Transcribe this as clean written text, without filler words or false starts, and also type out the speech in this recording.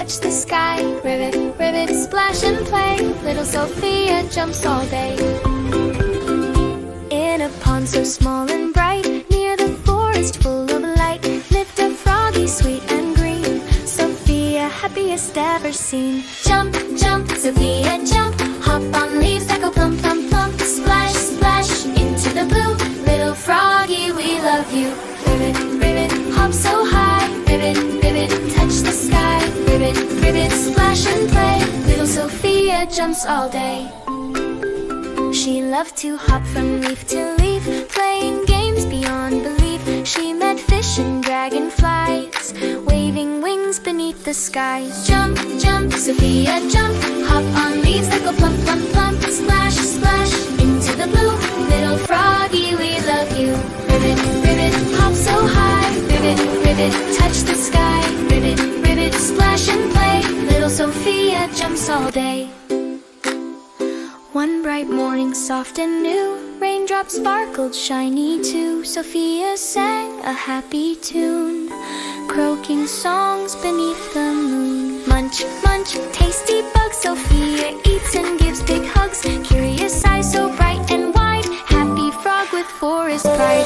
touch the sky. Ribbit, ribbit, splash and play. Little Sophia jumps all day. In a pond so small and bright, near the forest full of light, lived a froggy sweet and green, Sophia, happiest ever seen. Jump, jump, Sophia, jump. Hop on leaves that go plump, plump, plump. Splash, splash, into the blue. Little froggy, we love you. Ribbit, ribbit, hop so high. Ribbit, ribbit, touch the sky. Ribbit, ribbit, splash and play. Little Sophia jumps all day. She loved to hop from leaf to leaf, playing games beyond belief. She met fish and dragonflies, waving wings beneath the skies. Jump, jump, Sophia, jump. Hop on leaves that go plump, plump, plump. Splash, splash, into the blue. Little froggy, we love you. Ribbit, ribbit, hop so high. Ribbit, ribbit, touch the sky. Ribbit, ribbit, splash and play. Little Sophia jumps all day. One bright morning, soft and new, raindrops sparkled shiny too. Sophia sang a happy tune, croaking songs beneath the moon. Munch, munch, tasty bug. Sophia eats and gives big hugs. Curious eyes so bright and wide, happy frog with forest pride.